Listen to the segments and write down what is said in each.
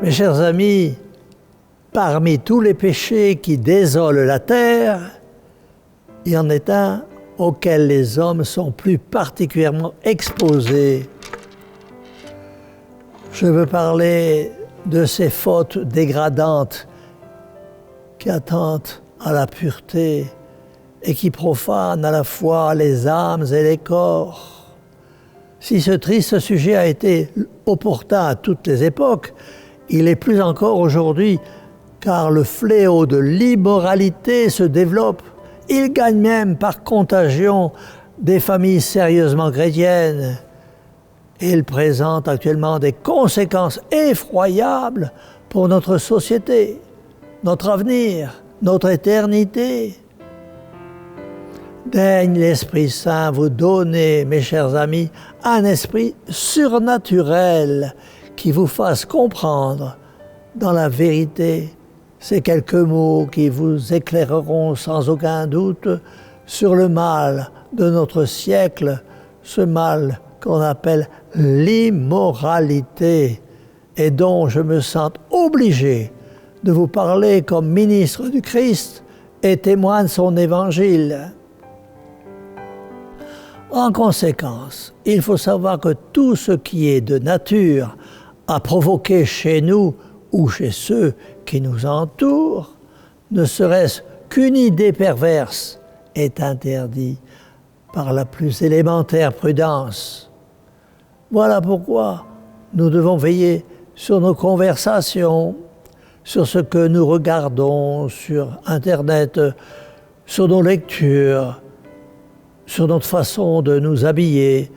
Mes chers amis, parmi tous les péchés qui désolent la terre, il y en est un auquel les hommes sont plus particulièrement exposés. Je veux parler de ces fautes dégradantes qui attentent à la pureté et qui profanent à la fois les âmes et les corps. Si ce triste sujet a été opportun à toutes les époques, il est plus encore aujourd'hui, car le fléau de l'immoralité se développe. Il gagne même par contagion des familles sérieusement chrétiennes. Il présente actuellement des conséquences effroyables pour notre société, notre avenir, notre éternité. Daigne l'Esprit Saint vous donner, mes chers amis, un esprit surnaturel qui vous fasse comprendre dans la vérité ces quelques mots qui vous éclaireront sans aucun doute sur le mal de notre siècle, ce mal qu'on appelle l'immoralité et dont je me sens obligé de vous parler comme ministre du Christ et témoin de son évangile. En conséquence, il faut savoir que tout ce qui est de nature à provoquer chez nous ou chez ceux qui nous entourent, ne serait-ce qu'une idée perverse, est interdit par la plus élémentaire prudence. Voilà pourquoi nous devons veiller sur nos conversations, sur ce que nous regardons sur Internet, sur nos lectures, sur notre façon de nous habiller,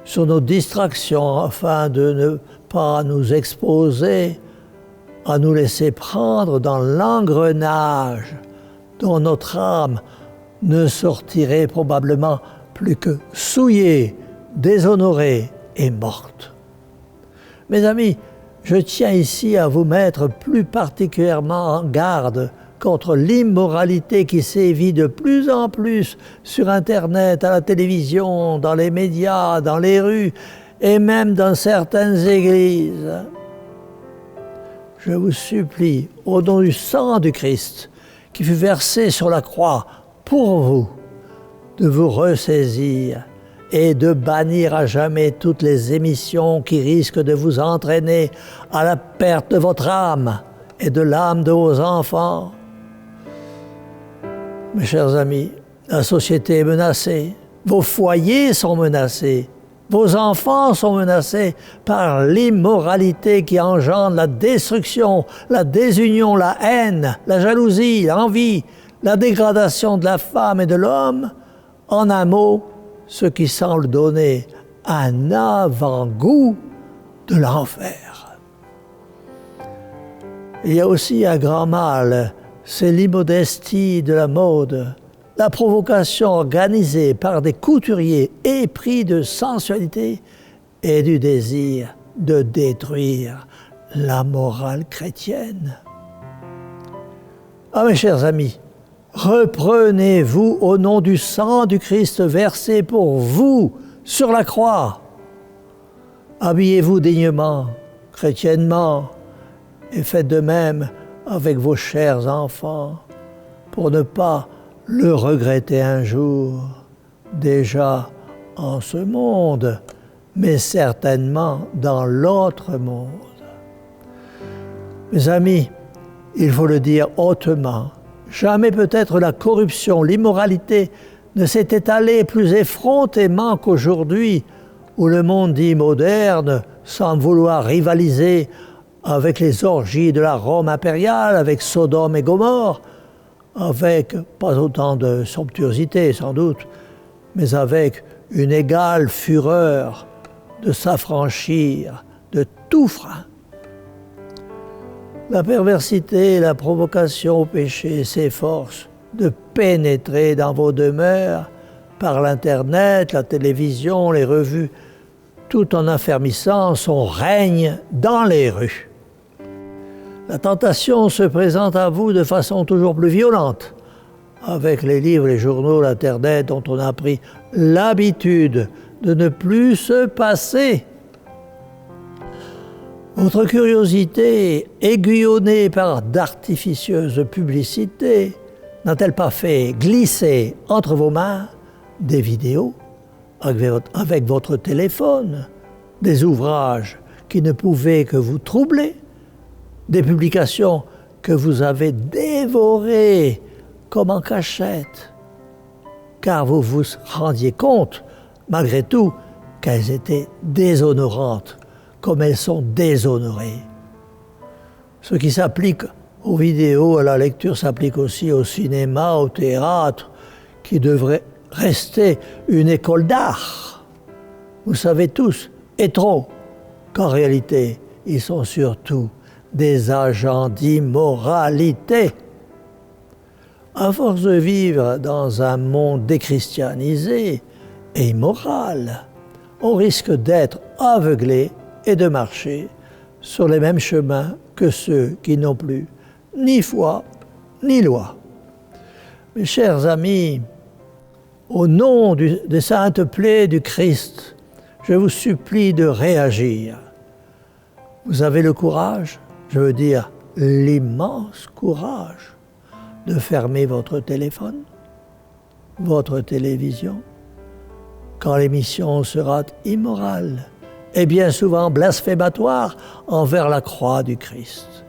sur nos distractions, afin de ne pas nous exposer à nous laisser prendre dans l'engrenage dont notre âme ne sortirait probablement plus que souillée, déshonorée et morte. Mes amis, je tiens ici à vous mettre plus particulièrement en garde contre l'immoralité qui sévit de plus en plus sur Internet, à la télévision, dans les médias, dans les rues et même dans certaines églises. Je vous supplie, au nom du sang du Christ, qui fut versé sur la croix pour vous, de vous ressaisir et de bannir à jamais toutes les émissions qui risquent de vous entraîner à la perte de votre âme et de l'âme de vos enfants. Mes chers amis, la société est menacée, vos foyers sont menacés, vos enfants sont menacés par l'immoralité qui engendre la destruction, la désunion, la haine, la jalousie, l'envie, la dégradation de la femme et de l'homme. En un mot, ce qui semble donner un avant-goût de l'enfer. Il y a aussi un grand mal, c'est l'immodestie de la mode, la provocation organisée par des couturiers épris de sensualité et du désir de détruire la morale chrétienne. Ah, mes chers amis, reprenez-vous au nom du sang du Christ versé pour vous sur la croix. Habillez-vous dignement, chrétiennement, et faites de même avec vos chers enfants, pour ne pas le regretter un jour, déjà en ce monde, mais certainement dans l'autre monde. Mes amis, il faut le dire hautement, jamais peut-être la corruption, l'immoralité ne s'est étalée plus effrontément qu'aujourd'hui, où le monde dit moderne semble vouloir rivaliser avec les orgies de la Rome impériale, avec Sodome et Gomorrhe, avec pas autant de somptuosité sans doute, mais avec une égale fureur de s'affranchir de tout frein. La perversité et la provocation au péché s'efforcent de pénétrer dans vos demeures par l'Internet, la télévision, les revues, tout en affermissant son règne dans les rues. La tentation se présente à vous de façon toujours plus violente, avec les livres, les journaux, l'Internet dont on a pris l'habitude de ne plus se passer. Votre curiosité, aiguillonnée par d'artificieuses publicités, n'a-t-elle pas fait glisser entre vos mains des vidéos avec votre téléphone, des ouvrages qui ne pouvaient que vous troubler, des publications que vous avez dévorées comme en cachette, car vous vous rendiez compte, malgré tout, qu'elles étaient déshonorantes, comme elles sont déshonorées. Ce qui s'applique aux vidéos, à la lecture, s'applique aussi au cinéma, au théâtre, qui devrait rester une école d'art. Vous savez tous, et trop, qu'en réalité, ils sont surtout des agents d'immoralité. À force de vivre dans un monde déchristianisé et immoral, on risque d'être aveuglé et de marcher sur les mêmes chemins que ceux qui n'ont plus ni foi ni loi. Mes chers amis, au nom des saintes plaies du Christ, je vous supplie de réagir. Vous avez le courage, je veux dire l'immense courage, de fermer votre téléphone, votre télévision, quand l'émission sera immorale et bien souvent blasphématoire envers la croix du Christ.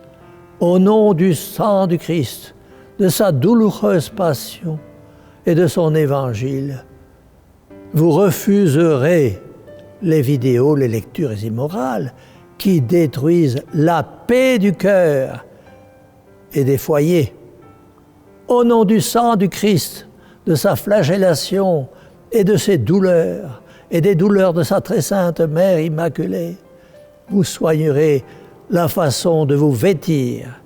Au nom du sang du Christ, de sa douloureuse passion et de son évangile, vous refuserez les vidéos, les lectures immorales qui détruisent la paix du cœur et des foyers. Au nom du sang du Christ, de sa flagellation et de ses douleurs, et des douleurs de sa très sainte Mère Immaculée, vous soignerez la façon de vous vêtir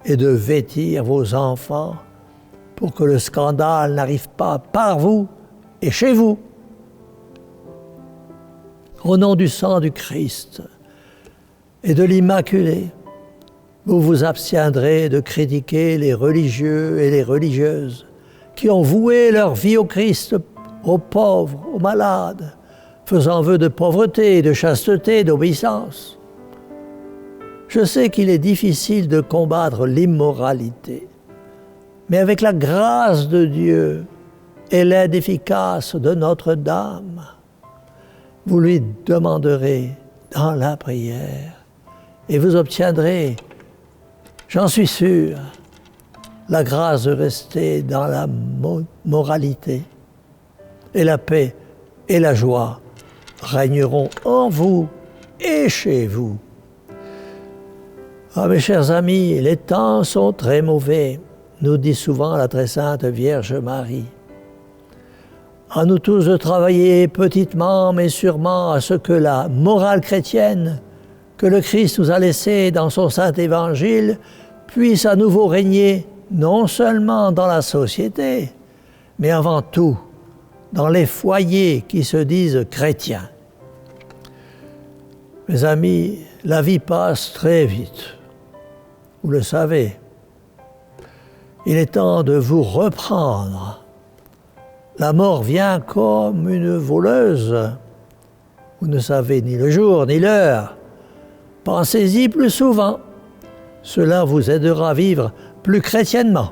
et de vêtir vos enfants pour que le scandale n'arrive pas par vous et chez vous. Au nom du sang du Christ et de l'Immaculée, vous vous abstiendrez de critiquer les religieux et les religieuses qui ont voué leur vie au Christ, aux pauvres, aux malades, faisant vœu de pauvreté, de chasteté, d'obéissance. Je sais qu'il est difficile de combattre l'immoralité, mais avec la grâce de Dieu et l'aide efficace de Notre-Dame, vous lui demanderez dans la prière et vous obtiendrez, j'en suis sûr, la grâce de rester dans la moralité. Et la paix et la joie régneront en vous et chez vous. Ah, mes chers amis, les temps sont très mauvais, nous dit souvent la très sainte Vierge Marie. À nous tous de travailler petitement mais sûrement à ce que la morale chrétienne que le Christ nous a laissée dans son saint évangile puisse à nouveau régner non seulement dans la société, mais avant tout dans les foyers qui se disent chrétiens. Mes amis, la vie passe très vite, vous le savez. Il est temps de vous reprendre. La mort vient comme une voleuse. Vous ne savez ni le jour ni l'heure. Pensez-y plus souvent. Cela vous aidera à vivre plus chrétiennement.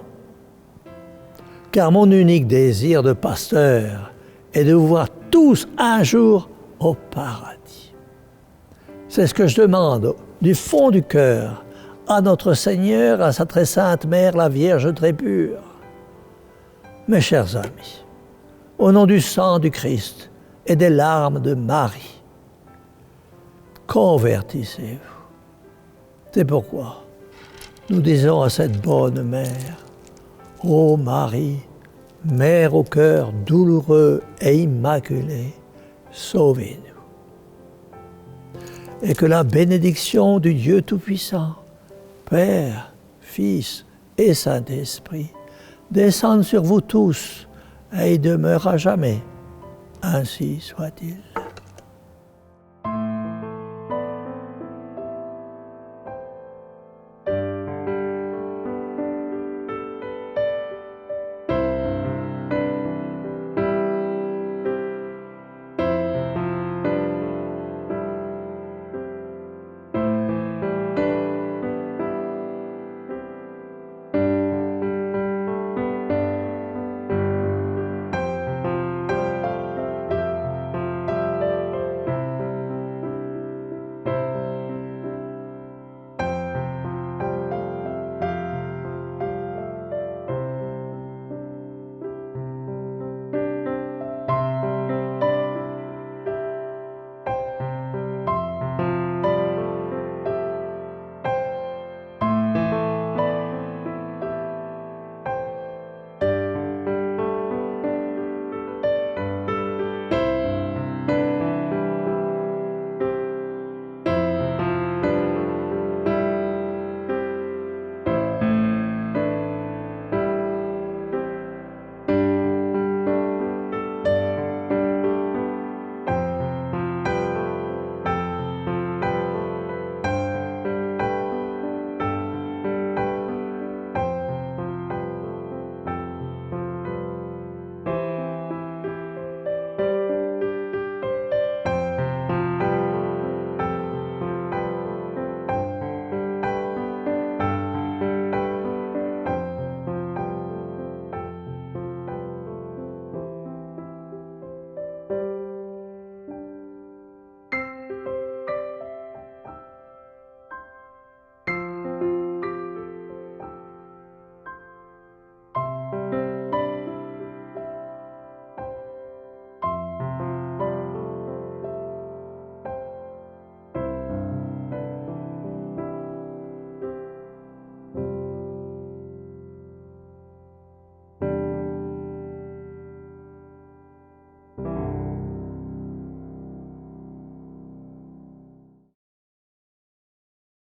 Car mon unique désir de pasteur est de vous voir tous un jour au paradis. C'est ce que je demande du fond du cœur à notre Seigneur, à sa très sainte Mère, la Vierge très pure. Mes chers amis, au nom du sang du Christ et des larmes de Marie, convertissez-vous. C'est pourquoi nous disons à cette bonne mère, ô Marie, Mère au cœur douloureux et immaculé, sauvez-nous. Et que la bénédiction du Dieu Tout-Puissant, Père, Fils et Saint-Esprit, descende sur vous tous et y demeure à jamais. Ainsi soit-il.